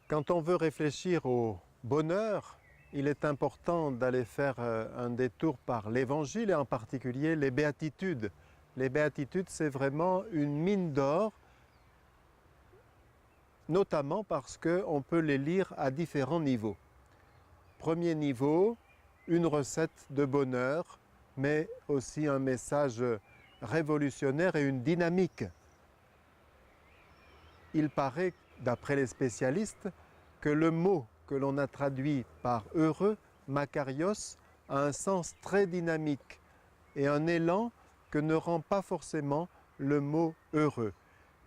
Quand on veut réfléchir au bonheur, il est important d'aller faire un détour par l'Évangile et en particulier les béatitudes. Les béatitudes, c'est vraiment une mine d'or, notamment parce qu'on peut les lire à différents niveaux. Premier niveau, une recette de bonheur, mais aussi un message révolutionnaire et une dynamique. Il paraît, d'après les spécialistes, que le mot que l'on a traduit par heureux, makarios, a un sens très dynamique et un élan que ne rend pas forcément le mot heureux.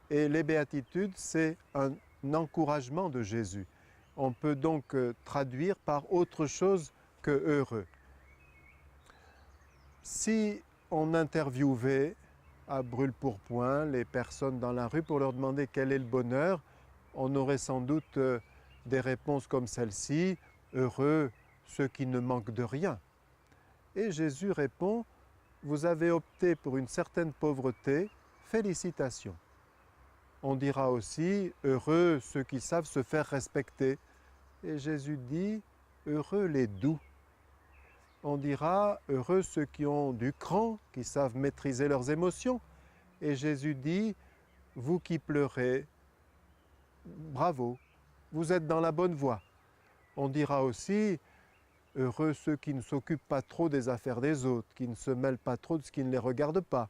Et les béatitudes, c'est un encouragement de Jésus. On peut donc traduire par autre chose que heureux. Si on interviewait à brûle-pourpoint les personnes dans la rue pour leur demander quel est le bonheur, on aurait sans doute des réponses comme celle-ci, heureux ceux qui ne manquent de rien. Et Jésus répond, vous avez opté pour une certaine pauvreté, félicitations. On dira aussi, heureux ceux qui savent se faire respecter. Et Jésus dit, heureux les doux. On dira, heureux ceux qui ont du cran, qui savent maîtriser leurs émotions. Et Jésus dit, vous qui pleurez, bravo, vous êtes dans la bonne voie. On dira aussi, heureux ceux qui ne s'occupent pas trop des affaires des autres, qui ne se mêlent pas trop de ce qui ne les regarde pas.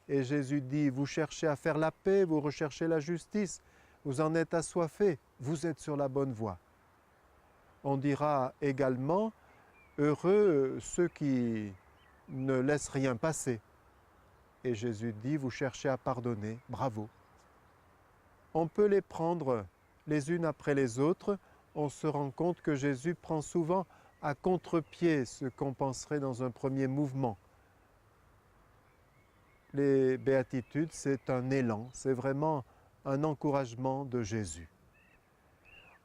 Et Jésus dit, vous cherchez à faire la paix, vous recherchez la justice, vous en êtes assoiffés, vous êtes sur la bonne voie. On dira également, heureux ceux qui ne laissent rien passer. Et Jésus dit, vous cherchez à pardonner, bravo. On peut les prendre les unes après les autres, on se rend compte que Jésus prend souvent à contre-pied ce qu'on penserait dans un premier mouvement. Les béatitudes, c'est un élan, c'est vraiment un encouragement de Jésus.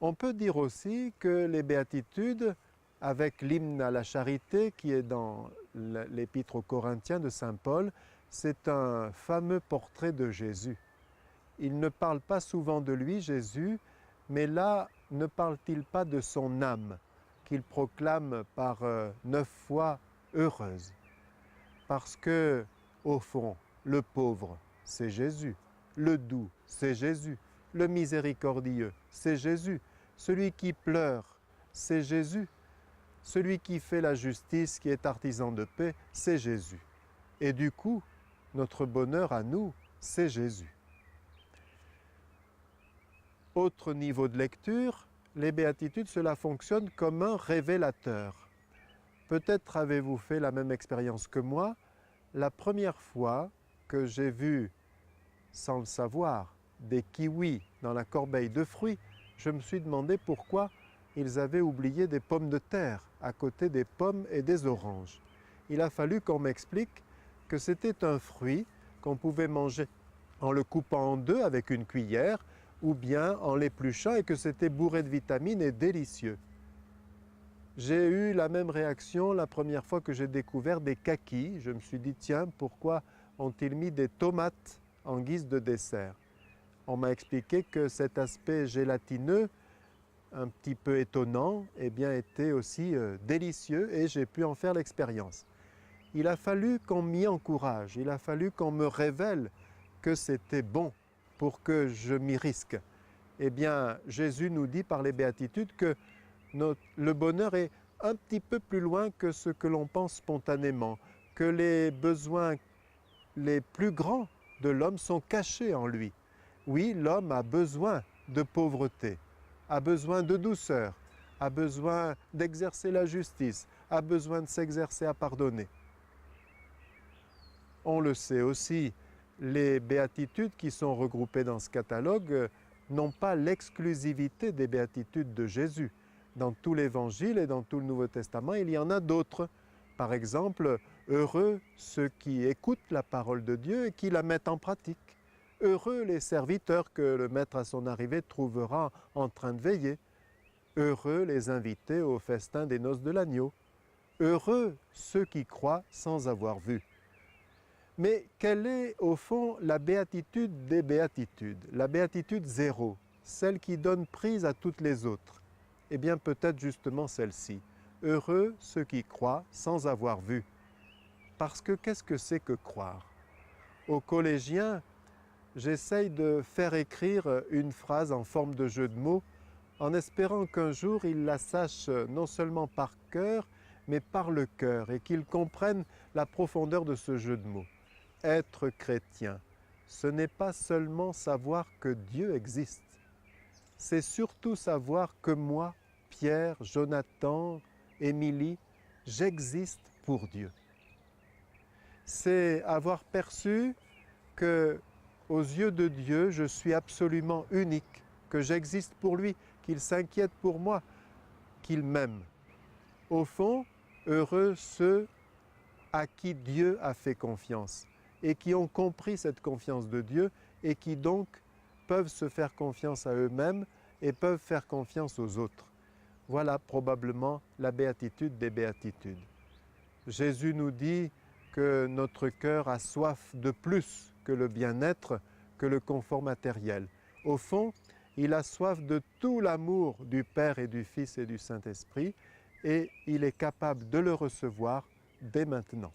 On peut dire aussi que les béatitudes, avec l'hymne à la charité qui est dans l'épître aux Corinthiens de saint Paul, c'est un fameux portrait de Jésus. Il ne parle pas souvent de lui, Jésus, mais là, ne parle-t-il pas de son âme, qu'il proclame par 9 fois heureuse? Parce que, au fond, le pauvre, c'est Jésus. Le doux, c'est Jésus. Le miséricordieux, c'est Jésus. Celui qui pleure, c'est Jésus. Celui qui fait la justice, qui est artisan de paix, c'est Jésus. Et du coup, notre bonheur à nous, c'est Jésus. Autre niveau de lecture, les béatitudes, cela fonctionne comme un révélateur. Peut-être avez-vous fait la même expérience que moi. La première fois que j'ai vu, sans le savoir, des kiwis dans la corbeille de fruits, je me suis demandé pourquoi ils avaient oublié des pommes de terre à côté des pommes et des oranges. Il a fallu qu'on m'explique que c'était un fruit qu'on pouvait manger en le coupant en deux avec une cuillère ou bien en l'épluchant et que c'était bourré de vitamines et délicieux. J'ai eu la même réaction la première fois que j'ai découvert des kakis. Je me suis dit, tiens, pourquoi ont-ils mis des tomates en guise de dessert? On m'a expliqué que cet aspect gélatineux, un petit peu étonnant, eh bien, était aussi délicieux et j'ai pu en faire l'expérience. Il a fallu qu'on m'y encourage, il a fallu qu'on me révèle que c'était bon pour que je m'y risque. Eh bien, Jésus nous dit par les béatitudes que le bonheur est un petit peu plus loin que ce que l'on pense spontanément, que les besoins les plus grands de l'homme sont cachés en lui. Oui, l'homme a besoin de pauvreté, a besoin de douceur, a besoin d'exercer la justice, a besoin de s'exercer à pardonner. On le sait aussi, les béatitudes qui sont regroupées dans ce catalogue n'ont pas l'exclusivité des béatitudes de Jésus. Dans tout l'Évangile et dans tout le Nouveau Testament, il y en a d'autres. Par exemple, heureux ceux qui écoutent la parole de Dieu et qui la mettent en pratique. Heureux les serviteurs que le Maître à son arrivée trouvera en train de veiller. Heureux les invités au festin des noces de l'agneau. Heureux ceux qui croient sans avoir vu. Mais quelle est au fond la béatitude des béatitudes, la béatitude 0, celle qui donne prise à toutes les autres? Eh bien peut-être justement celle-ci. Heureux ceux qui croient sans avoir vu. Parce que qu'est-ce que c'est que croire? Aux collégiens, j'essaye de faire écrire une phrase en forme de jeu de mots en espérant qu'un jour ils la sachent non seulement par cœur, mais par le cœur et qu'ils comprennent la profondeur de ce jeu de mots. Être chrétien, ce n'est pas seulement savoir que Dieu existe, c'est surtout savoir que moi, Pierre, Jonathan, Émilie, j'existe pour Dieu. C'est avoir perçu que, aux yeux de Dieu, je suis absolument unique, que j'existe pour lui, qu'il s'inquiète pour moi, qu'il m'aime. Au fond, heureux ceux à qui Dieu a fait confiance et qui ont compris cette confiance de Dieu et qui donc peuvent se faire confiance à eux-mêmes et peuvent faire confiance aux autres. Voilà probablement la béatitude des béatitudes. Jésus nous dit que notre cœur a soif de plus que le bien-être, que le confort matériel. Au fond, il a soif de tout l'amour du Père et du Fils et du Saint-Esprit et il est capable de le recevoir dès maintenant.